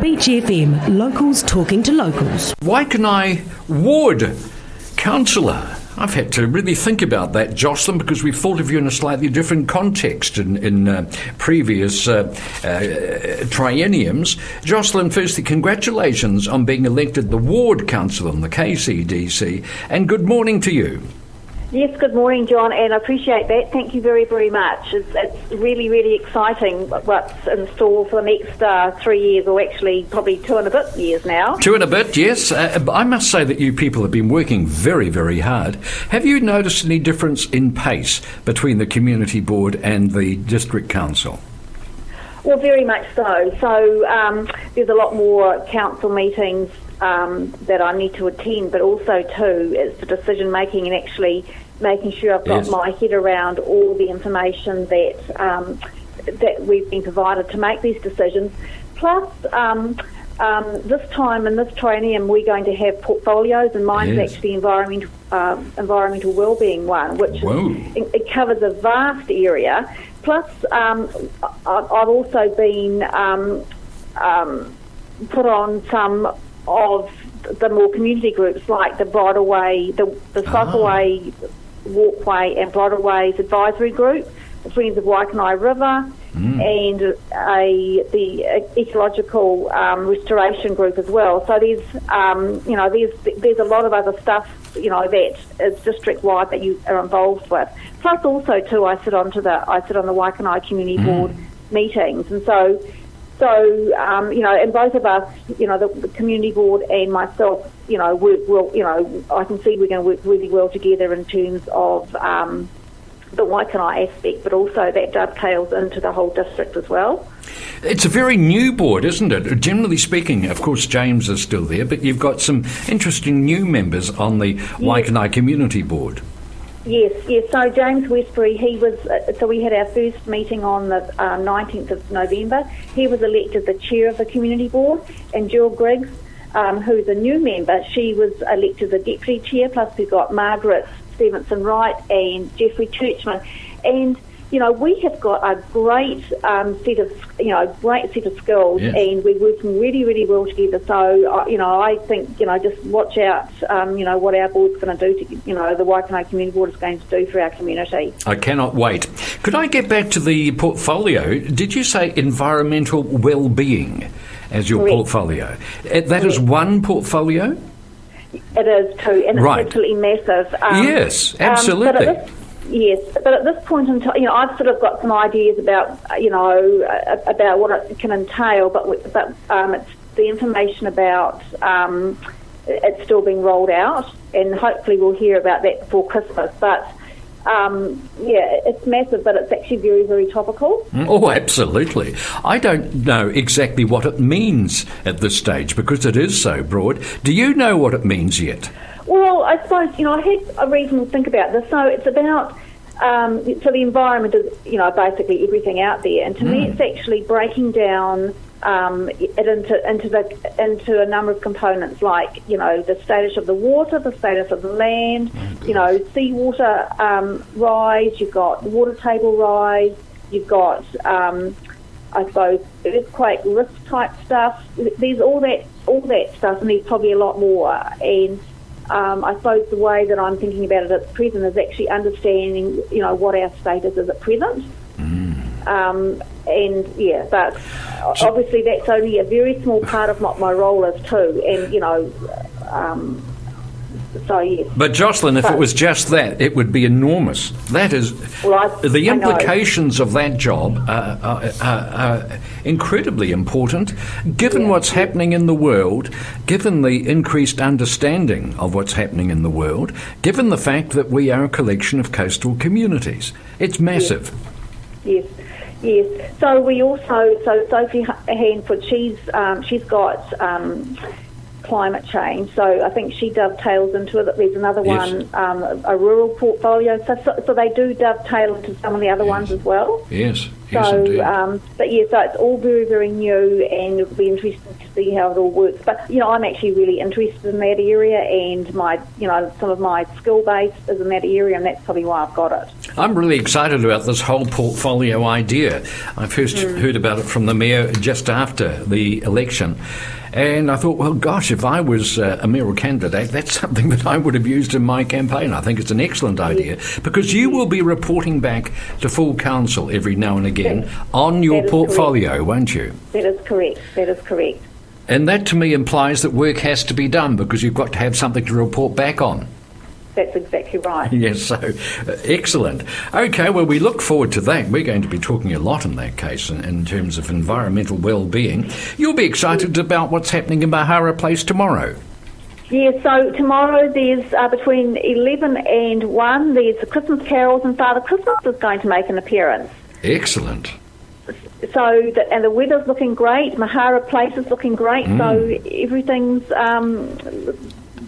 Beach FM, locals talking to locals. Waikanae Ward Councillor. I've had to really think about that, Jocelyn, because we've thought of you in a slightly different context in previous trienniums. Jocelyn, firstly, congratulations on being elected the Ward Councillor in the KCDC, and good morning to you. Yes, good morning, John, and I appreciate that. Thank you very, very much. It's really, really exciting what's in store for the next 3 years, or actually probably 2 and a bit years now. 2 and a bit, yes. I must say that you people have been working very, very hard. Have you noticed any difference in pace between the Community Board and the District Council? Well, very much so. So there's a lot more council meetings that I need to attend, but also too, it's the decision making and actually making sure I've got my head around all the information that we've been provided to make these decisions. Plus, this time in this triennium, we're going to have portfolios, and mine's actually environmental wellbeing one, which it covers a vast area. Plus, I've also been put on some of the more community groups, like the Bridleway, the Cycleway, Walkway and Bridleways Advisory Group, the Friends of Waikanae River, and the Ecological Restoration Group as well. So there's a lot of other stuff, that is district-wide that you are involved with. Plus, also too, I sit on the Waikanae Community Board meetings, and so and both of us, the community board and myself, work well. I can see we're going to work really well together in terms of the Waikanae aspect, but also that dovetails into the whole district as well. It's a very new board, isn't it? Generally speaking, of course, James is still there, but you've got some interesting new members on the Waikanae Community Board. Yes. So James Westbury, he was. So we had our first meeting on the 19th of November. He was elected the chair of the community board, and Jill Griggs, who's a new member, she was elected the deputy chair. Plus, we've got Margaret Stevenson Wright and Jeffrey Churchman, and we have got a great set of skills, and we're working really, really well together. So, I think, just watch out, what our board's going to do to, the Waikanae Community Board is going to do for our community. I cannot wait. Could I get back to the portfolio? Did you say environmental well-being as your portfolio? That is one portfolio? It is too, and it's absolutely massive. Yes, absolutely. Yes, but at this point in time, I've sort of got some ideas about, about what it can entail, but it's the information about it's still being rolled out, and hopefully we'll hear about that before Christmas. But it's massive, but it's actually very, very topical. Oh, absolutely. I don't know exactly what it means at this stage because it is so broad. Do you know what it means yet? Well, I suppose, I had a reason to think about this. So it's about, so the environment is, basically everything out there. And to me, it's actually breaking down it into a number of components, like, the status of the water, the status of the land, seawater rise, you've got water table rise, you've got, I suppose, earthquake risk type stuff. There's all that stuff, and there's probably a lot more. And I suppose the way that I'm thinking about it at present is actually understanding, what our status is at present. But obviously that's only a very small part of what my role is too. And, so yes. But Jocelyn, if it was just that, it would be enormous. That is, the implications of that job are incredibly important, given what's happening in the world, given the increased understanding of what's happening in the world, given the fact that we are a collection of coastal communities. It's massive. Yes. So we also, Sophie Handford, she's got climate change, so I think she dovetails into it. There's another one, a rural portfolio, so they do dovetail into some of the other ones as well. Yes, indeed. So it's all very, very new, and it'll be interesting to see how it all works. But I'm actually really interested in that area, and my some of my skill base is in that area, and that's probably why I've got it. I'm really excited about this whole portfolio idea. I first heard about it from the Mayor just after the election. And I thought, well, gosh, if I was a mayoral candidate, that's something that I would have used in my campaign. I think it's an excellent idea because you will be reporting back to full council every now and again on your portfolio, correct. Won't you? That is correct. That is correct. And that to me implies that work has to be done because you've got to have something to report back on. That's exactly right. Yes, so excellent. Okay, well, we look forward to that. We're going to be talking a lot in that case in terms of environmental well-being. You'll be excited about what's happening in Mahara Place tomorrow. Yeah, so tomorrow there's between 11 and 1, there's the Christmas carols and Father Christmas is going to make an appearance. Excellent. So, and the weather's looking great, Mahara Place is looking great, so everything's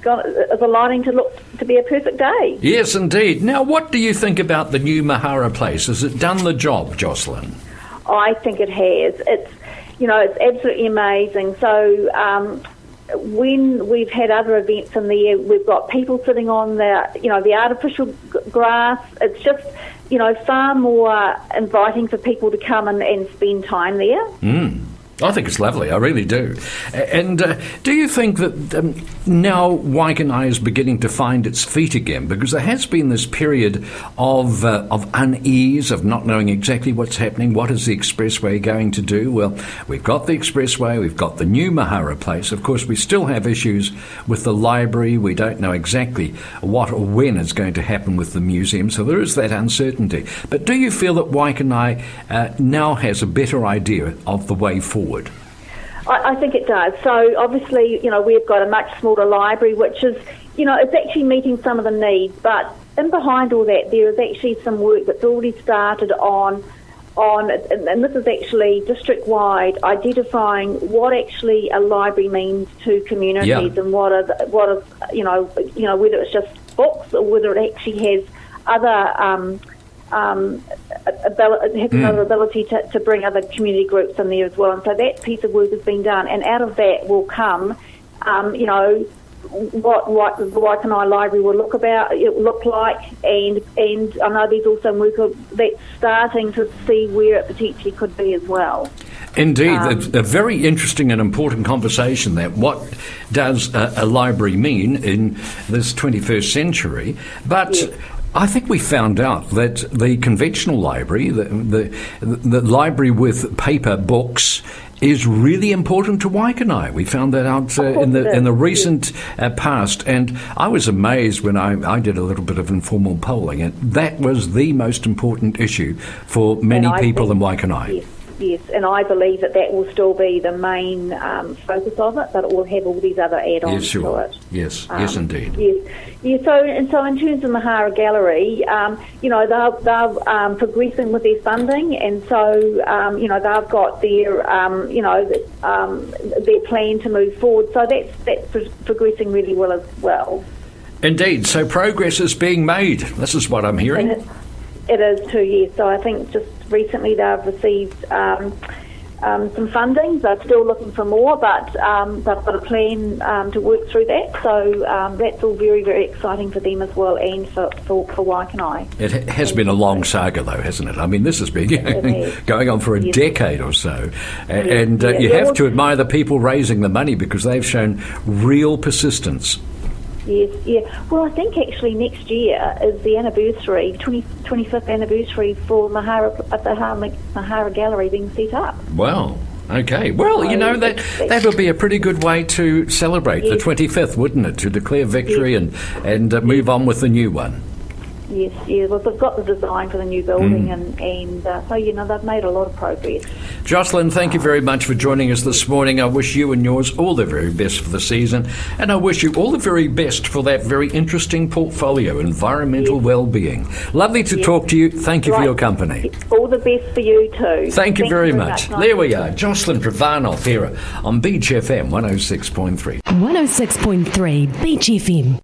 is aligning to be a perfect day. Yes, indeed. Now, what do you think about the new Mahara Place? Has it done the job, Jocelyn? I think it has. It's absolutely amazing. So, when we've had other events in there, we've got people sitting on the artificial grass. It's just, far more inviting for people to come and spend time there. I think it's lovely, I really do. And do you think that now Waikanae is beginning to find its feet again? Because there has been this period of unease, of not knowing exactly what's happening. What is the expressway going to do? Well, we've got the expressway, we've got the new Mahara Place. Of course, we still have issues with the library. We don't know exactly what or when is going to happen with the museum, so there is that uncertainty. But do you feel that Waikanae now has a better idea of the way forward? I think it does. So obviously, we've got a much smaller library, which is, it's actually meeting some of the needs. But in behind all that, there is actually some work that's already started on, and this is actually district-wide, identifying what actually a library means to communities and what is whether it's just books or whether it actually has other another ability to bring other community groups in there as well. And so that piece of work has been done, and out of that will come, what the Waikanae Library will look like, and I know there's also work that's starting to see where it potentially could be as well. Indeed, a very interesting and important conversation that what does a library mean in this 21st century, but I think we found out that the conventional library, the library with paper books, is really important to Waikanae. We found that out in the recent past, and I was amazed when I did a little bit of informal polling, and that was the most important issue for many people in Waikanae. Yes, and I believe that will still be the main focus of it, but it will have all these other add-ons to it. Yes, yes, indeed. Yes. So in terms of Mahara Gallery, they're progressing with their funding, and so they've got their their plan to move forward. So that's progressing really well as well. Indeed. So progress is being made. This is what I'm hearing. It is too, yes. So I think just recently they've received some funding. They're still looking for more, but they've got a plan to work through that. So that's all very, very exciting for them as well, and for Waikanae. It has been a long saga, though, hasn't it? I mean, this has been going on for a decade or so. And you have to admire the people raising the money because they've shown real persistence. Yes, yeah. Well, I think actually next year is the anniversary, 25th anniversary for Mahara Gallery being set up. Wow. Okay. Well, that'll be a pretty good way to celebrate the 25th, wouldn't it? To declare victory and move on with the new one. Yes, yeah. Well, they've got the design for the new building, and so they've made a lot of progress. Jocelyn, thank you very much for joining us this morning. I wish you and yours all the very best for the season, and I wish you all the very best for that very interesting portfolio, environmental well-being. Lovely to talk to you. Thank you for your company. All the best for you too. Thank you very much. There we are, Jocelyn Prvanov here on Beach FM 106.3. 106.3 Beach FM.